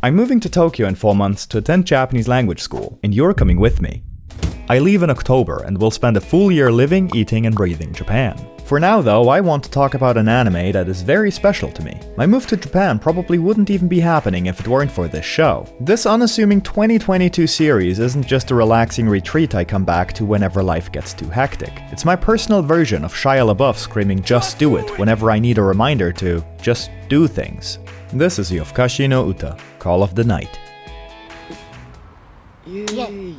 I'm moving to Tokyo in 4 months to attend Japanese language school, and you're coming with me. I leave in October and will spend a full year living, eating, and breathing in Japan. For now though, I want to talk about an anime that is very special to me. My move to Japan probably wouldn't even be happening if it weren't for this show. This unassuming 2022 series isn't just a relaxing retreat I come back to whenever life gets too hectic. It's my personal version of Shia LaBeouf screaming "just do it" whenever I need a reminder to just do things. This is Yofukashi no Uta, Call of the Night. Yay!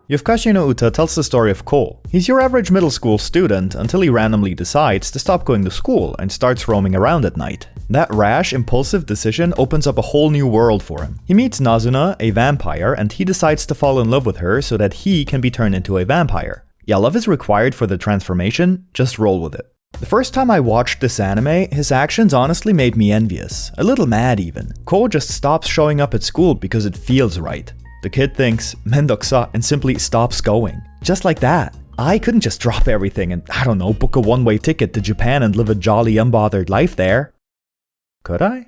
Yofukashi no Uta tells the story of Ko. He's your average middle school student until he randomly decides to stop going to school and starts roaming around at night. That rash, impulsive decision opens up a whole new world for him. He meets Nazuna, a vampire, and he decides to fall in love with her so that he can be turned into a vampire. Yeah, love is required for the transformation, just roll with it. The first time I watched this anime, his actions honestly made me envious, a little mad even. Ko just stops showing up at school because it feels right. The kid thinks "mendoksa" and simply stops going. Just like that. I couldn't just drop everything and, I don't know, book a one-way ticket to Japan and live a jolly unbothered life there. Could I?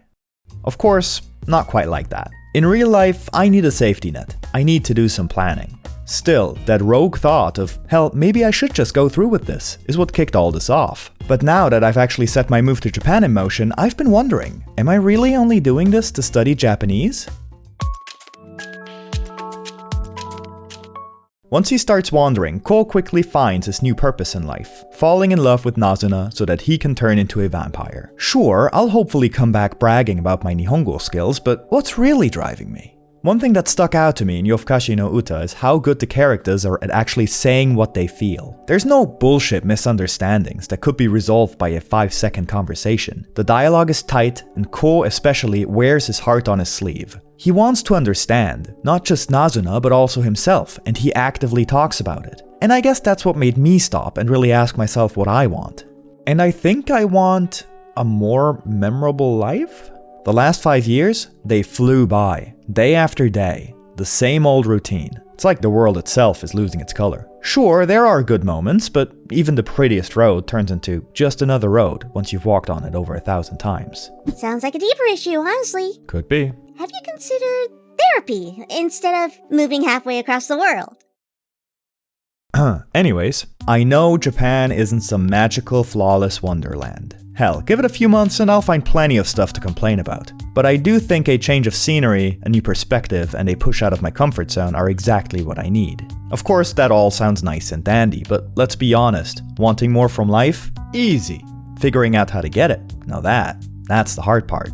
Of course, not quite like that. In real life, I need a safety net. I need to do some planning. Still, that rogue thought of, hell, maybe I should just go through with this, is what kicked all this off. But now that I've actually set my move to Japan in motion, I've been wondering, am I really only doing this to study Japanese? Once he starts wandering, Ko quickly finds his new purpose in life, falling in love with Nazuna so that he can turn into a vampire. Sure, I'll hopefully come back bragging about my Nihongo skills, but what's really driving me? One thing that stuck out to me in Yofukashi no Uta is how good the characters are at actually saying what they feel. There's no bullshit misunderstandings that could be resolved by a 5-second conversation. The dialogue is tight, and Ko especially wears his heart on his sleeve. He wants to understand, not just Nazuna but also himself, and he actively talks about it. And I guess that's what made me stop and really ask myself what I want. And I think I want a more memorable life? The last 5 years, they flew by, day after day, the same old routine. It's like the world itself is losing its color. Sure, there are good moments, but even the prettiest road turns into just another road once you've walked on it over 1,000 times. Sounds like a deeper issue, honestly. Could be. Have you considered therapy instead of moving halfway across the world? Anyways, I know Japan isn't some magical, flawless wonderland. Hell, give it a few months and I'll find plenty of stuff to complain about. But I do think a change of scenery, a new perspective, and a push out of my comfort zone are exactly what I need. Of course, that all sounds nice and dandy, but let's be honest, wanting more from life? Easy. Figuring out how to get it? Now that's the hard part.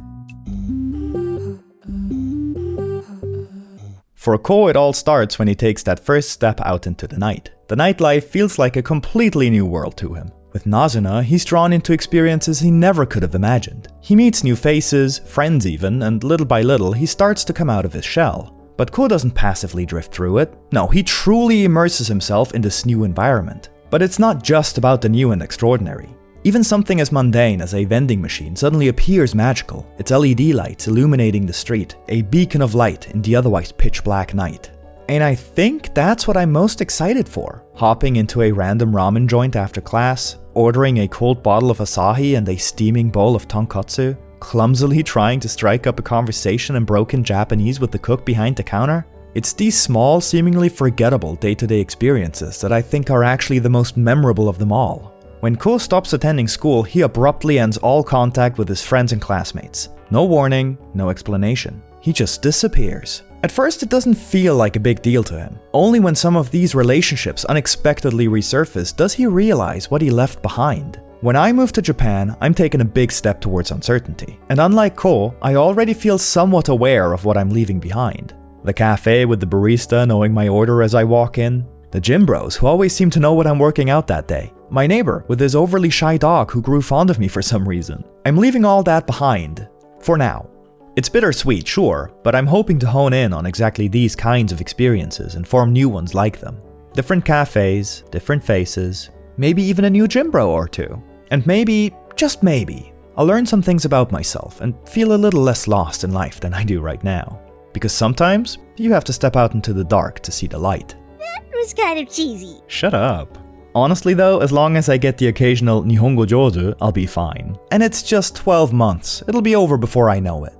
For Ko, it all starts when he takes that first step out into the night. The nightlife feels like a completely new world to him. With Nazuna, he's drawn into experiences he never could have imagined. He meets new faces, friends even, and little by little he starts to come out of his shell. But Ko doesn't passively drift through it. No, he truly immerses himself in this new environment. But it's not just about the new and extraordinary. Even something as mundane as a vending machine suddenly appears magical, its LED lights illuminating the street, a beacon of light in the otherwise pitch black night. And I think that's what I'm most excited for. Hopping into a random ramen joint after class, ordering a cold bottle of Asahi and a steaming bowl of tonkatsu, clumsily trying to strike up a conversation in broken Japanese with the cook behind the counter. It's these small, seemingly forgettable day-to-day experiences that I think are actually the most memorable of them all. When Ko stops attending school, he abruptly ends all contact with his friends and classmates. No warning, no explanation. He just disappears. At first, it doesn't feel like a big deal to him. Only when some of these relationships unexpectedly resurface does he realize what he left behind. When I move to Japan, I'm taking a big step towards uncertainty. And unlike Ko, I already feel somewhat aware of what I'm leaving behind. The cafe with the barista knowing my order as I walk in. The gym bros who always seem to know what I'm working out that day. My neighbor with his overly shy dog who grew fond of me for some reason. I'm leaving all that behind. For now. It's bittersweet, sure, but I'm hoping to hone in on exactly these kinds of experiences and form new ones like them. Different cafes, different faces, maybe even a new gym bro or two. And maybe, just maybe, I'll learn some things about myself and feel a little less lost in life than I do right now. Because sometimes, you have to step out into the dark to see the light. That was kind of cheesy. Shut up. Honestly though, as long as I get the occasional Nihongo Jozu, I'll be fine. And it's just 12 months, it'll be over before I know it.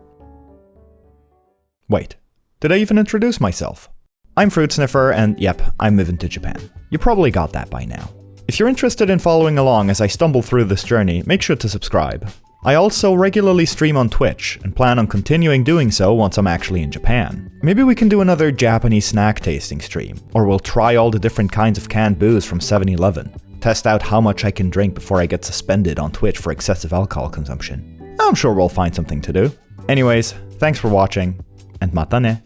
Wait, did I even introduce myself? I'm Fruit Sniffer, and yep, I'm moving to Japan. You probably got that by now. If you're interested in following along as I stumble through this journey, make sure to subscribe. I also regularly stream on Twitch, and plan on continuing doing so once I'm actually in Japan. Maybe we can do another Japanese snack tasting stream, or we'll try all the different kinds of canned booze from 7-Eleven, test out how much I can drink before I get suspended on Twitch for excessive alcohol consumption. I'm sure we'll find something to do. Anyways, thanks for watching, and mata ne!